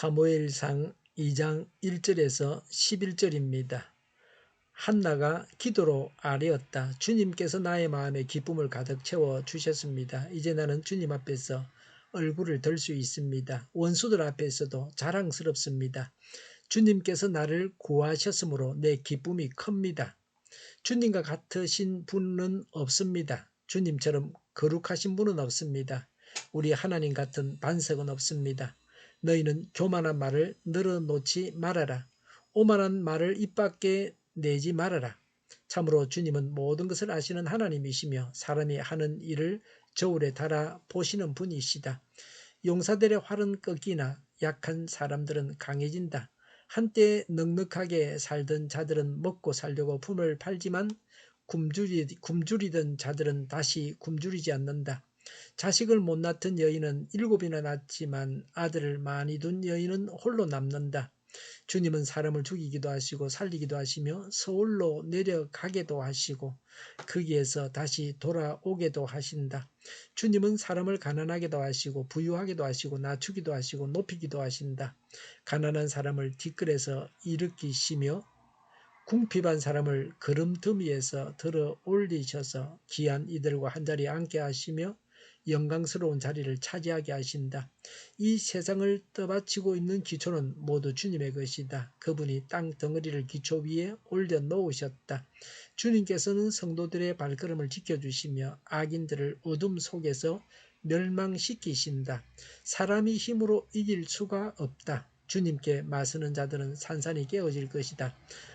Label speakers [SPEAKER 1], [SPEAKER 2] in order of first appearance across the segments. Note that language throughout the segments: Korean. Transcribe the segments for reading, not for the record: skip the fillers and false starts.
[SPEAKER 1] 사무엘상 2장 1절에서 11절입니다. 한나가 기도로 아뢰었다. 주님께서 나의 마음에 기쁨을 가득 채워 주셨습니다. 이제 나는 주님 앞에서 얼굴을 들 수 있습니다. 원수들 앞에서도 자랑스럽습니다. 주님께서 나를 구하셨으므로 내 기쁨이 큽니다. 주님과 같으신 분은 없습니다. 주님처럼 거룩하신 분은 없습니다. 우리 하나님 같은 반석은 없습니다. 너희는 교만한 말을 늘어놓지 말아라. 오만한 말을 입 밖에 내지 말아라. 참으로 주님은 모든 것을 아시는 하나님이시며 사람이 하는 일을 저울에 달아 보시는 분이시다. 용사들의 활은 꺾이나 약한 사람들은 강해진다. 한때 넉넉하게 살던 자들은 먹고 살려고 품을 팔지만 굶주리던 자들은 다시 굶주리지 않는다. 자식을 못 낳던 여인은 7이나 낳지만 아들을 많이 둔 여인은 홀로 남는다. 주님은 사람을 죽이기도 하시고 살리기도 하시며 서울로 내려가게도 하시고 거기에서 다시 돌아오게도 하신다. 주님은 사람을 가난하게도 하시고 부유하게도 하시고 낮추기도 하시고 높이기도 하신다. 가난한 사람을 뒷뜰에서 일으키시며 궁핍한 사람을 걸음더미에서 들어 올리셔서 귀한 이들과 한자리에 앉게 하시며 영광스러운 자리를 차지하게 하신다. 이 세상을 떠받치고 있는 기초는 모두 주님의 것이다. 그분이 땅 덩어리를 기초 위에 올려놓으셨다. 주님께서는 성도들의 발걸음을 지켜주시며 악인들을 어둠 속에서 멸망시키신다. 사람이 힘으로 이길 수가 없다. 주님께 맞서는 자들은 산산이 깨어질 것이다.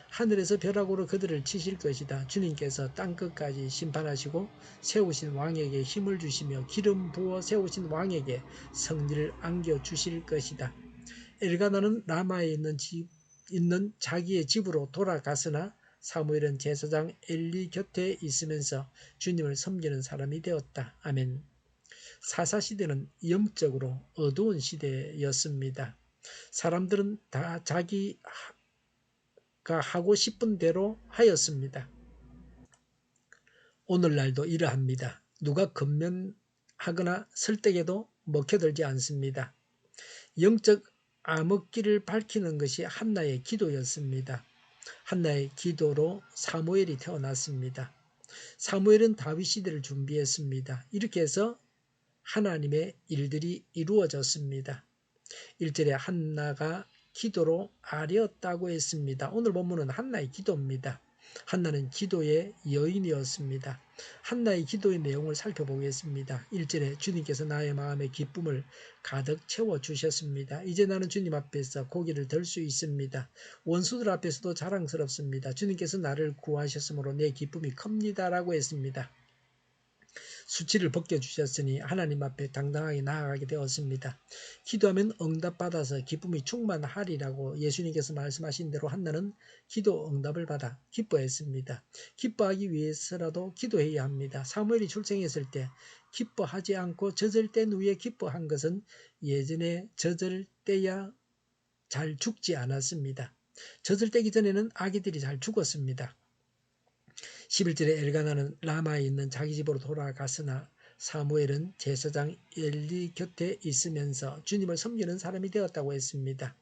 [SPEAKER 1] 하늘에서 벼락으로 그들을 치실 것이다. 주님께서 땅끝까지 심판하시고 세우신 왕에게 힘을 주시며 기름 부어 세우신 왕에게 승리를 안겨주실 것이다. 엘가나는 라마에 있는 자기의 집으로 돌아갔으나 사무엘은 제사장 엘리 곁에 있으면서 주님을 섬기는 사람이 되었다. 아멘. 사사시대는 영적으로 어두운 시대였습니다. 사람들은 다 자기가 하고 싶은 대로 하였습니다. 오늘날도 이러합니다. 누가 건면하거나 설득해도 먹혀들지 않습니다. 영적 암흑기를 밝히는 것이 한나의 기도였습니다. 한나의 기도로 사무엘이 태어났습니다. 사무엘은 다윗 시대를 준비했습니다. 이렇게 해서 하나님의 일들이 이루어졌습니다. 1절에 한나가 기도로 아뢰었다고 했습니다. 오늘 본문은 한나의 기도입니다. 한나는 기도의 여인이었습니다. 한나의 기도의 내용을 살펴보겠습니다. 1절에 주님께서 나의 마음에 기쁨을 가득 채워주셨습니다. 이제 나는 주님 앞에서 고개를 들 수 있습니다. 원수들 앞에서도 자랑스럽습니다. 주님께서 나를 구하셨으므로 내 기쁨이 큽니다. 라고 했습니다. 수치를 벗겨주셨으니 하나님 앞에 당당하게 나아가게 되었습니다. 기도하면 응답받아서 기쁨이 충만하리라고 예수님께서 말씀하신 대로 한나는 기도 응답을 받아 기뻐했습니다. 기뻐하기 위해서라도 기도해야 합니다. 사무엘이 출생했을 때 기뻐하지 않고 젖을 뗀 후에 기뻐한 것은 예전에 젖을 떼야 잘 죽지 않았습니다. 젖을 떼기 전에는 아기들이 잘 죽었습니다. 11절에 엘가나는 라마에 있는 자기 집으로 돌아갔으나 사무엘은 제사장 엘리 곁에 있으면서 주님을 섬기는 사람이 되었다고 했습니다.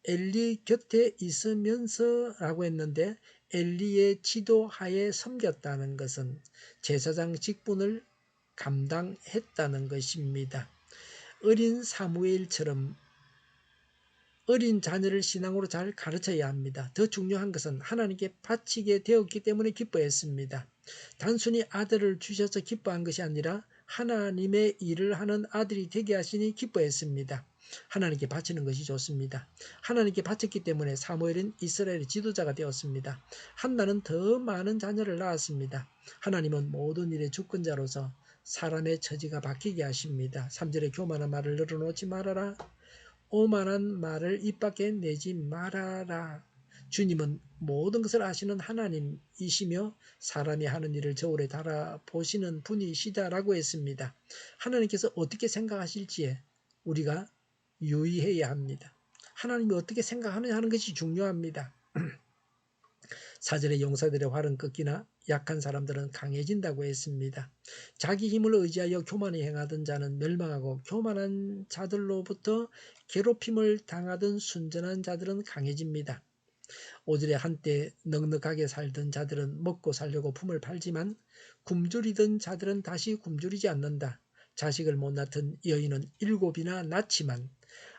[SPEAKER 1] 엘리 곁에 있으면서라고 했는데 엘리의 지도하에 섬겼다는 것은 제사장 직분을 감당했다는 것입니다. 어린 사무엘처럼 어린 자녀를 신앙으로 잘 가르쳐야 합니다. 더 중요한 것은 하나님께 바치게 되었기 때문에 기뻐했습니다. 단순히 아들을 주셔서 기뻐한 것이 아니라 하나님의 일을 하는 아들이 되게 하시니 기뻐했습니다. 하나님께 바치는 것이 좋습니다. 하나님께 바쳤기 때문에 사무엘은 이스라엘의 지도자가 되었습니다. 한나는 더 많은 자녀를 낳았습니다. 하나님은 모든 일의 주권자로서 사람의 처지가 바뀌게 하십니다. 3절에 교만한 말을 늘어놓지 말아라. 오만한 말을 입 밖에 내지 말아라. 주님은 모든 것을 아시는 하나님이시며 사람이 하는 일을 저울에 달아 보시는 분이시다라고 했습니다. 하나님께서 어떻게 생각하실지에 우리가 유의해야 합니다. 하나님이 어떻게 생각하느냐 하는 것이 중요합니다. 4절에 용사들의 활은 꺾이나 약한 사람들은 강해진다고 했습니다. 자기 힘을 의지하여 교만히 행하던 자는 멸망하고 교만한 자들로부터 괴롭힘을 당하던 순전한 자들은 강해집니다. 5절에 한때 넉넉하게 살던 자들은 먹고 살려고 품을 팔지만 굶주리던 자들은 다시 굶주리지 않는다. 자식을 못 낳던 여인은 7이나 낳지만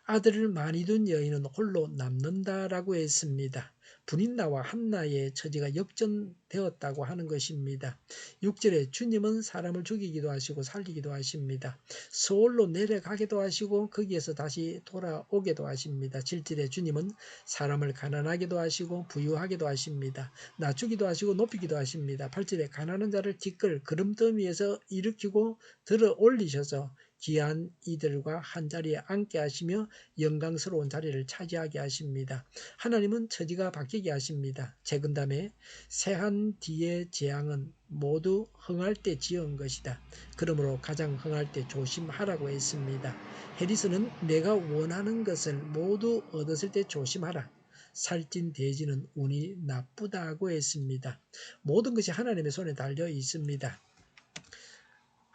[SPEAKER 1] 아들을 많이 둔 여인은 홀로 남는다라고 했습니다. 분인나와 한나의 처지가 역전되었다고 하는 것입니다. 6절에 주님은 사람을 죽이기도 하시고 살리기도 하십니다. 서울로 내려가기도 하시고 거기에서 다시 돌아오기도 하십니다. 7절에 주님은 사람을 가난하게도 하시고 부유하게도 하십니다. 낮추기도 하시고 높이기도 하십니다. 8절에 가난한 자를 티끌 그름더미에서 일으키고 들어 올리셔서 귀한 이들과 한자리에 앉게 하시며 영광스러운 자리를 차지하게 하십니다. 하나님은 처지가 바뀌게 하십니다. 재건담에 새한 뒤의 재앙은 모두 흥할 때 지은 것이다. 그러므로 가장 흥할 때 조심하라고 했습니다. 해리스는 내가 원하는 것을 모두 얻었을 때 조심하라. 살찐 돼지는 운이 나쁘다고 했습니다. 모든 것이 하나님의 손에 달려 있습니다.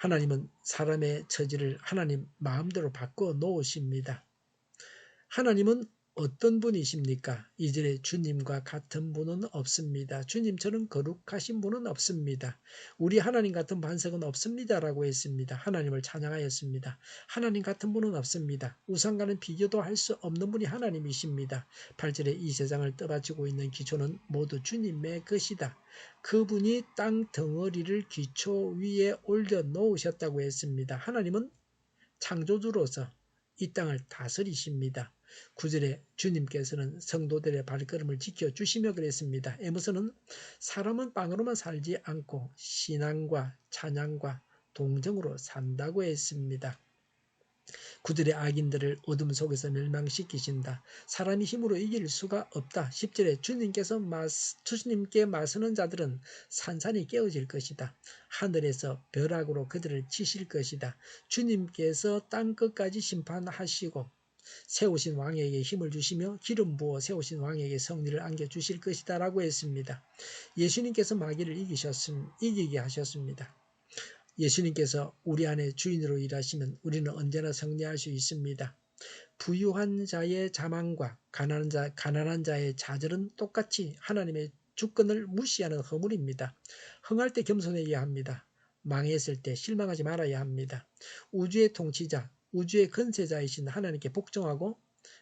[SPEAKER 1] 하나님은 사람의 처지를 하나님 마음대로 바꿔 놓으십니다. 하나님은 어떤 분이십니까? 2절에 주님과 같은 분은 없습니다. 주님처럼 거룩하신 분은 없습니다. 우리 하나님 같은 반석은 없습니다라고 했습니다. 하나님을 찬양하였습니다. 하나님 같은 분은 없습니다. 우상과는 비교도 할 수 없는 분이 하나님이십니다. 8절에 이 세상을 떠받치고 있는 기초는 모두 주님의 것이다. 그분이 땅 덩어리를 기초 위에 올려놓으셨다고 했습니다. 하나님은 창조주로서 이 땅을 다스리십니다. 9절에 주님께서는 성도들의 발걸음을 지켜주시며 그랬습니다. 에머서는 사람은 빵으로만 살지 않고 신앙과 찬양과 동정으로 산다고 했습니다. 9절의 악인들을 어둠 속에서 멸망시키신다. 사람이 힘으로 이길 수가 없다. 10절에 주님께 맞서는 자들은 산산이 깨어질 것이다. 하늘에서 벼락으로 그들을 치실 것이다. 주님께서 땅끝까지 심판하시고 세우신 왕에게 힘을 주시며 기름 부어 세우신 왕에게 성리를 안겨주실 것이다 라고 했습니다. 예수님께서 마귀를 이기게 하셨습니다. 예수님께서 우리 안에 주인으로 일하시면 우리는 언제나 승리할 수 있습니다. 부유한 자의 자만과 가난한 자의 좌절은 똑같이 하나님의 주권을 무시하는 허물입니다. 흥할 때 겸손해야 합니다. 망했을 때 실망하지 말아야 합니다. 우주의 통치자, 우주의 건세자이신 하나님께 복종하고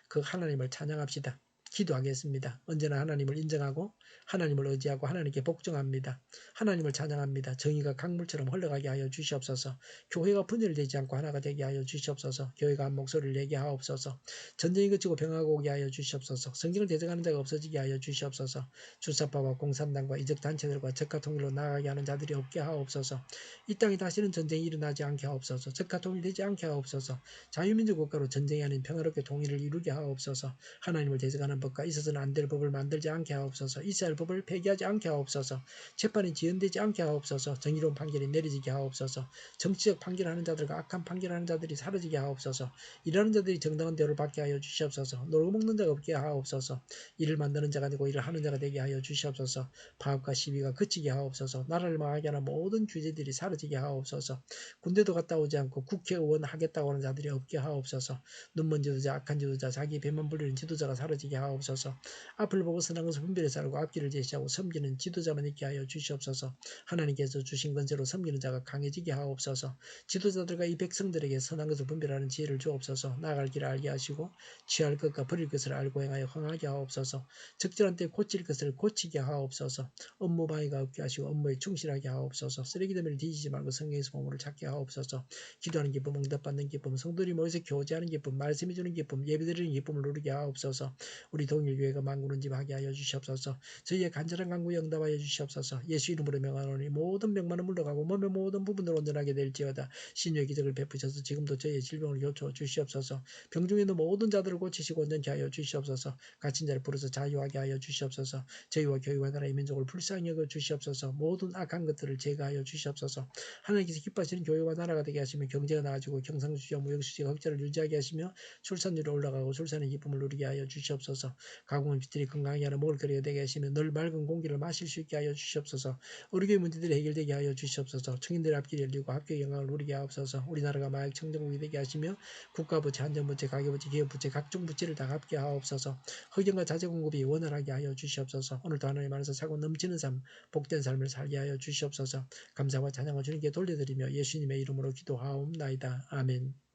[SPEAKER 1] 그 하나님을 찬양합시다. 기도하겠습니다. 언제나 하나님을 인정하고 하나님을 의지하고 하나님께 복종합니다. 하나님을 찬양합니다. 정의가 강물처럼 흘러가게 하여 주시옵소서. 교회가 분열되지 않고 하나가 되게 하여 주시옵소서. 교회가 한 목소리를 내게 하옵소서. 전쟁이 그치고 평화가 오게 하여 주시옵소서. 성경을 대적하는 자가 없어지게 하여 주시옵소서. 주사파와 공산당과 이적단체들과 적가 통일로 나아가게 하는 자들이 없게 하옵소서. 이 땅에 다시는 전쟁이 일어나지 않게 하옵소서. 적가 통일되지 않게 하옵소서. 자유민주 국가로 전쟁이 아닌 평화롭게 통일을 이루게 하옵소서. 하나님을 대적하는 법과 있어서는 안 될 법을 만들지 않게 하옵소서. 이스라엘 법을 폐기하지 않게 하옵소서. 재판이 지연되지 않게 하옵소서. 정의로운 판결이 내려지게 하옵소서. 정치적 판결하는 자들과 악한 판결하는 자들이 사라지게 하옵소서. 일하는 자들이 정당한 대우를 받게 하여 주시옵소서. 놀고 먹는 자가 없게 하옵소서. 일을 만드는 자가 되고 일을 하는 자가 되게 하여 주시옵소서. 파업과 시비가 그치게 하옵소서. 나라를 망하게 하는 모든 규제들이 사라지게 하옵소서. 군대도 갔다 오지 않고 국회의원 하겠다고 하는 자들이 없게 하옵소서. 눈먼 지도자, 악한 지도자, 자기 배만 불리는 지도자가 사라지게 하옵소서. 앞을 보고 선한 것을 분별해서 알고 앞길을 제시하고 섬기는 지도자만 있게 하여 주시옵소서. 하나님께서 주신 권세로 섬기는 자가 강해지게 하옵소서. 지도자들과 이 백성들에게 선한 것을 분별하는 지혜를 주옵소서. 나아갈 길을 알게 하시고 취할 것과 버릴 것을 알고 행하여 흥하게 하옵소서. 적절한 때 고칠 것을 고치게 하옵소서. 업무 방해가 없게 하시고 업무에 충실하게 하옵소서. 쓰레기 더미를 뒤지지 말고 성경에서 보물을 찾게 하옵소서. 기도하는 기쁨, 응답받는 기쁨, 성도들이 모여서 교제하는 기쁨, 말씀해 주는 기쁨, 예배드리는 기쁨을 누리게 하옵소서. 우리 동일교회가 만구는 집 하게 하여 주시옵소서. 저희의 간절한 간구에 응답하여 주시옵소서. 예수 이름으로 명하노니 모든 병만은 물러가고 몸의 모든 부분으로 온전하게 될지어다. 신유의 기적을 베푸셔서 지금도 저희의 질병을 교쳐 주시옵소서. 병중에 있는 모든 자들을 고치시고 온전케 하여 주시옵소서. 갇힌 자를 부르서 자유하게 하여 주시옵소서. 저희와 교회와 나라의 민족을 불쌍히 여겨 주시옵소서. 모든 악한 것들을 제거하여 주시옵소서. 하나님께서 기뻐하시는 교회와 나라가 되게 하시며 경제가 나아지고 경상수지와 무역수지가 흑자를 유지하게 하시며 출산율이 올라가고 출산의 기쁨을 누리게 하여 주시옵소서. 가공은 빛들이 건강하게 하는 먹을 거리가 되게 하시며 있으면 늘 맑은 공기를 마실 수 있게 하여 주시옵소서. 우리 교회 문제들이 해결되게 하여 주시옵소서. 청년들의 앞길이 열리고 합격 영광을 누리게 하옵소서. 우리나라가 마약 청정국이 되게 하시며 국가부채, 안전부채, 가계부채, 기업부채, 각종 부채를 다 갚게 하옵소서. 흑연과 자재 공급이 원활하게 하여 주시옵소서. 오늘도 하나님 안에서 차고 넘치는 삶, 복된 삶을 살게 하여 주시옵소서. 감사와 찬양을 주님께 돌려드리며 예수님의 이름으로 기도하옵나이다. 아멘.